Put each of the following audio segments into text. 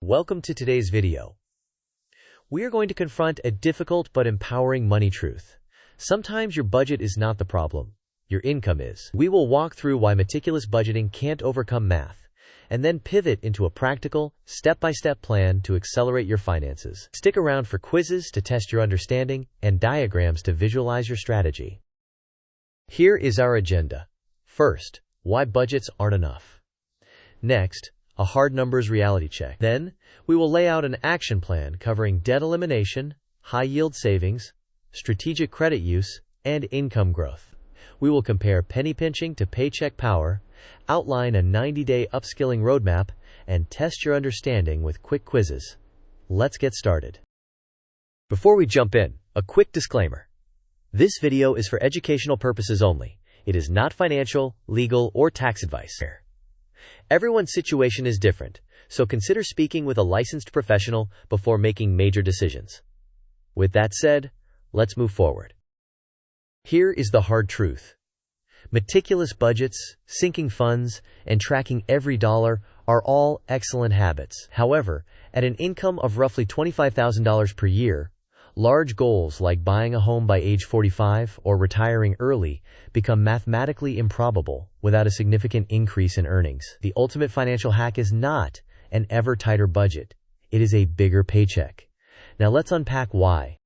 Welcome to today's video. We are going to confront a difficult but empowering money truth. Sometimes your budget is not the problem, your income is. We will walk through why meticulous budgeting can't overcome math, and then pivot into a practical, step-by-step plan to accelerate your finances. Stick around for quizzes to test your understanding and diagrams to visualize your strategy. Here is our agenda. First, why budgets aren't enough. Next, a hard numbers reality check. Then, we will lay out an action plan covering debt elimination, high-yield savings, strategic credit use, and income growth. We will compare penny pinching to paycheck power, outline a 90-day upskilling roadmap, and test your understanding with quick quizzes. Let's get started. Before we jump in, a quick disclaimer. This video is for educational purposes only. It is not financial, legal, or tax advice. Everyone's situation is different, so consider speaking with a licensed professional before making major decisions. With that said, let's move forward. Here is the hard truth. Meticulous budgets, sinking funds, and tracking every dollar are all excellent habits. However, at an income of roughly $25,000 per year, large goals like buying a home by age 45 or retiring early become mathematically improbable without a significant increase in earnings. The ultimate financial hack is not an ever tighter budget. It is a bigger paycheck. Now let's unpack why.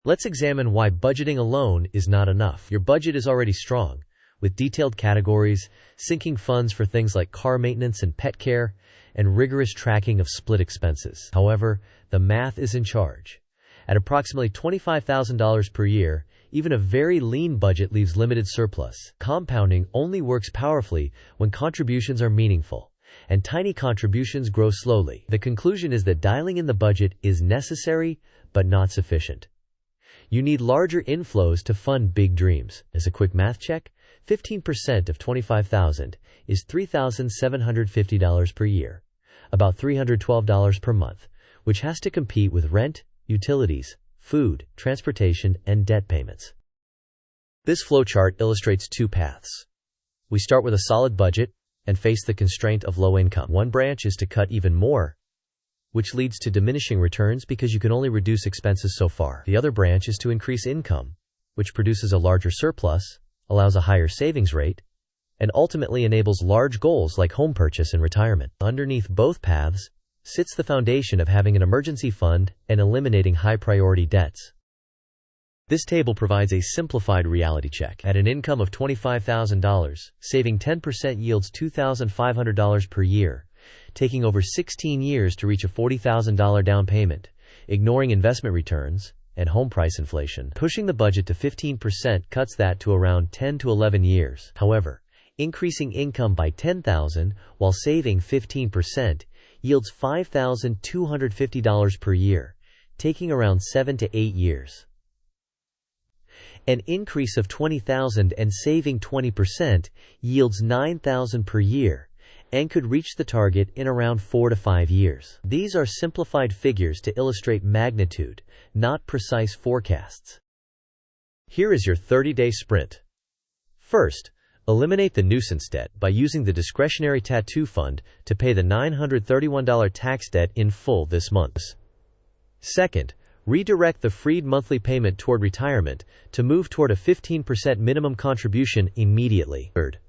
Let's examine why budgeting alone is not enough. Your budget is already strong, with detailed categories, sinking funds for things like car maintenance and pet care, and rigorous tracking of split expenses. However, the math is in charge. At approximately $25,000 per year, even a very lean budget leaves limited surplus. Compounding only works powerfully when contributions are meaningful, and tiny contributions grow slowly. The conclusion is that dialing in the budget is necessary, but not sufficient. You need larger inflows to fund big dreams. As a quick math check, 15% of $25,000 is $3,750 per year, about $312 per month, which has to compete with rent, utilities, food, transportation, and debt payments. This flowchart illustrates two paths. We start with a solid budget and face the constraint of low income. One branch is to cut even more, which leads to diminishing returns because you can only reduce expenses so far. The other branch is to increase income, which produces a larger surplus, allows a higher savings rate, and ultimately enables large goals like home purchase and retirement. Underneath both paths sits the foundation of having an emergency fund and eliminating high-priority debts. This table provides a simplified reality check. At an income of $25,000, saving 10% yields $2,500 per year, taking over 16 years to reach a $40,000 down payment, ignoring investment returns and home price inflation. Pushing the budget to 15% cuts that to around 10 to 11 years. However, increasing income by $10,000 while saving 15% yields $5,250 per year, taking around 7 to 8 years. An increase of $20,000 and saving 20% yields $9,000 per year and could reach the target in around 4 to 5 years. These are simplified figures to illustrate magnitude, not precise forecasts. Here is your 30-day sprint. First, eliminate the nuisance debt by using the discretionary tattoo fund to pay the $931 tax debt in full this month. Second, redirect the freed monthly payment toward retirement to move toward a 15% minimum contribution immediately. Third,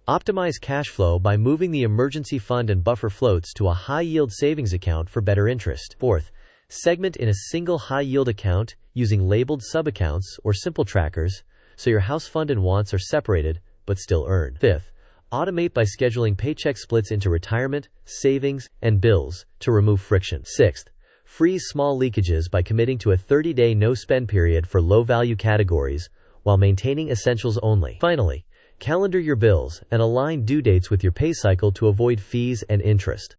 optimize cash flow by moving the emergency fund and buffer floats to a high-yield savings account for better interest. Fourth, segment in a single high-yield account using labeled sub-accounts or simple trackers so your house fund and wants are separated but still earn. Fifth, automate by scheduling paycheck splits into retirement, savings, and bills to remove friction. Sixth, freeze small leakages by committing to a 30-day no-spend period for low-value categories while maintaining essentials only. Finally, calendar your bills and align due dates with your pay cycle to avoid fees and interest.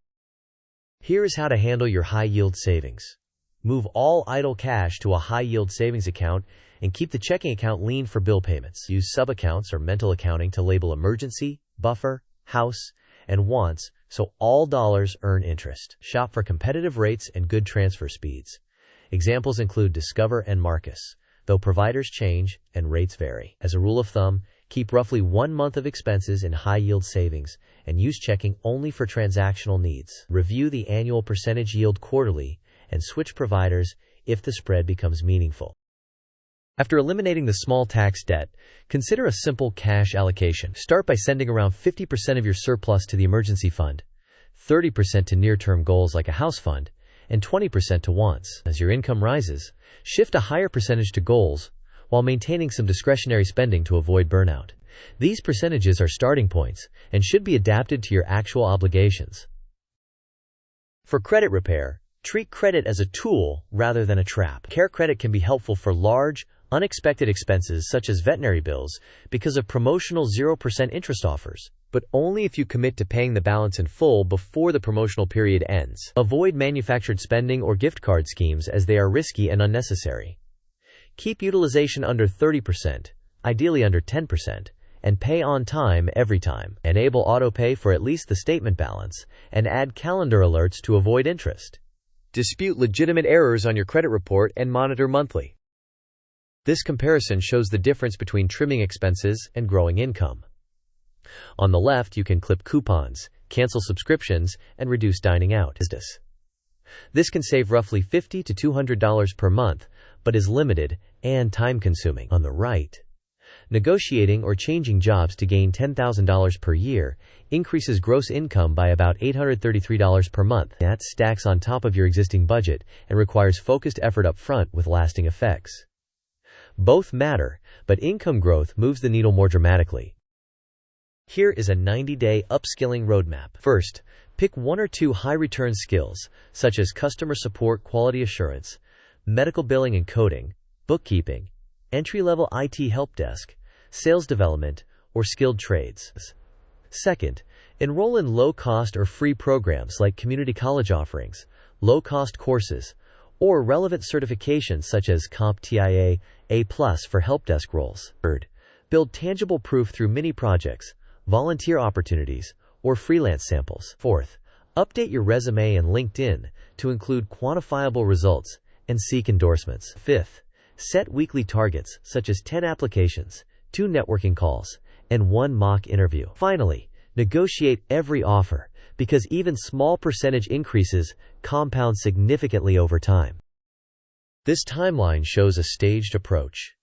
Here is how to handle your high-yield savings. Move all idle cash to a high-yield savings account and keep the checking account lean for bill payments. Use sub-accounts or mental accounting to label emergency, buffer, house, and wants so all dollars earn interest. Shop for competitive rates and good transfer speeds. Examples include Discover and Marcus, though providers change and rates vary. As a rule of thumb, Keep roughly 1 month of expenses in high-yield savings and use checking only for transactional needs. Review the annual percentage yield quarterly and switch providers if the spread becomes meaningful. After eliminating the small tax debt, consider a simple cash allocation. Start by sending around 50% of your surplus to the emergency fund, 30% to near-term goals like a house fund, and 20% to wants. As your income rises, shift a higher percentage to goals while maintaining some discretionary spending to avoid burnout. These percentages are starting points and should be adapted to your actual obligations. For credit repair, treat credit as a tool rather than a trap. Care credit can be helpful for large, unexpected expenses such as veterinary bills because of promotional 0% interest offers, but only if you commit to paying the balance in full before the promotional period ends. Avoid manufactured spending or gift card schemes as they are risky and unnecessary. Keep utilization under 30%, ideally under 10%, and pay on time every time. Enable autopay for at least the statement balance, and add calendar alerts to avoid interest. Dispute legitimate errors on your credit report and monitor monthly. This comparison shows the difference between trimming expenses and growing income. On the left, you can clip coupons, cancel subscriptions, and reduce dining out. This can save roughly $50 to $200 per month, but is limited and time-consuming. On the right, negotiating or changing jobs to gain $10,000 per year increases gross income by about $833 per month. That stacks on top of your existing budget and requires focused effort up front with lasting effects. Both matter, but income growth moves the needle more dramatically. Here is a 90-day upskilling roadmap. First, pick 1 or 2 high-return skills, such as customer support, quality assurance, medical billing and coding, bookkeeping, entry-level IT help desk, sales development, or skilled trades. Second, enroll in low-cost or free programs like community college offerings, low-cost courses, or relevant certifications such as CompTIA A+ for help desk roles. Third, build tangible proof through mini-projects, volunteer opportunities, or freelance samples. Fourth, update your resume and LinkedIn to include quantifiable results and seek endorsements. Fifth, set weekly targets such as 10 applications, 2 networking calls, and 1 mock interview. Finally, negotiate every offer because even small percentage increases compound significantly over time. This timeline shows a staged approach.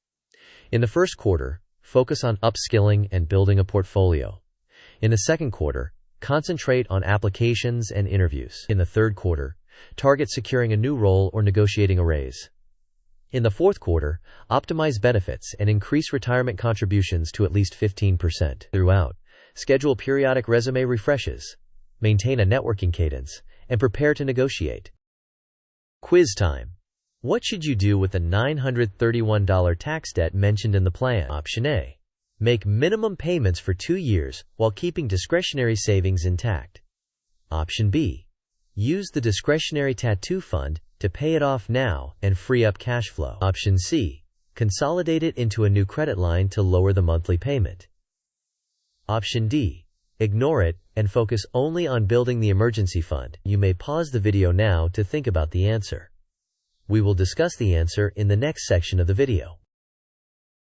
In the first quarter, focus on upskilling and building a portfolio. In the second quarter, concentrate on applications and interviews. In the third quarter, target securing a new role or negotiating a raise. In the fourth quarter, optimize benefits and increase retirement contributions to at least 15%. Throughout, schedule periodic resume refreshes, maintain a networking cadence, and prepare to negotiate. Quiz time. What should you do with the $931 tax debt mentioned in the plan? Option A. Make minimum payments for 2 years while keeping discretionary savings intact. Option B. Use the discretionary tattoo fund to pay it off now and free up cash flow. Option C. Consolidate it into a new credit line to lower the monthly payment. Option D. Ignore it and focus only on building the emergency fund. You may pause the video now to think about the answer. We will discuss the answer in the next section of the video.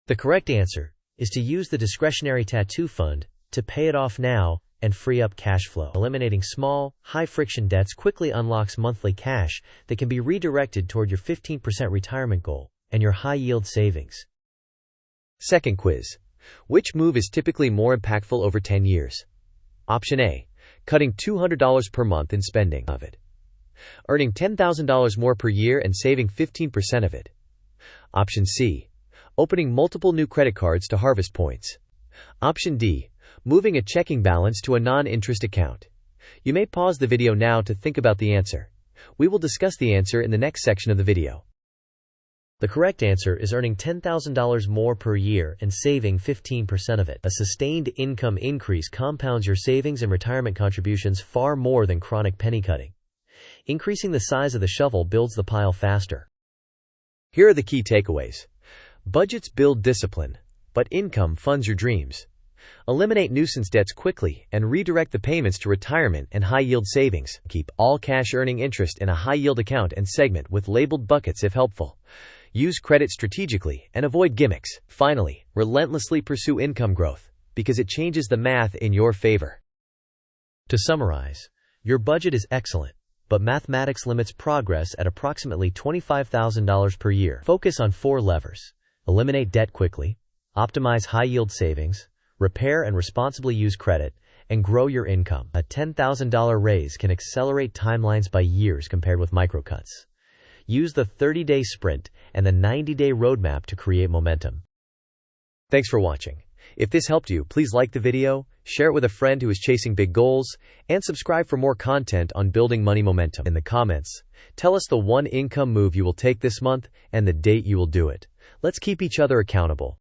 The correct answer is to use the discretionary tattoo fund to pay it off now and free up cash flow. Eliminating small, high-friction debts quickly unlocks monthly cash that can be redirected toward your 15% retirement goal and your high-yield savings. Second quiz. Which move is typically more impactful over 10 years? Option A. Cutting $200 per month in spending of it. Earning $10,000 more per year and saving 15% of it. Option C. Opening multiple new credit cards to harvest points. Option D. Moving a checking balance to a non-interest account. You may pause the video now to think about the answer. We will discuss the answer in the next section of the video. The correct answer is earning $10,000 more per year and saving 15% of it. A sustained income increase compounds your savings and retirement contributions far more than chronic penny cutting. Increasing the size of the shovel builds the pile faster. Here are the key takeaways. Budgets build discipline, but income funds your dreams. Eliminate nuisance debts quickly and redirect the payments to retirement and high-yield savings. Keep all cash earning interest in a high-yield account and segment with labeled buckets if helpful. Use credit strategically and avoid gimmicks. Finally, relentlessly pursue income growth, because it changes the math in your favor. To summarize, your budget is excellent, but mathematics limits progress at approximately $25,000 per year. Focus on 4 levers. Eliminate debt quickly, optimize high-yield savings, repair and responsibly use credit, and grow your income. A $10,000 raise can accelerate timelines by years compared with microcuts. Use the 30-day sprint and the 90-day roadmap to create momentum. Thanks for watching. If this helped you, please like the video, share it with a friend who is chasing big goals, and subscribe for more content on building money momentum. In the comments, tell us the one income move you will take this month and the date you will do it. Let's keep each other accountable.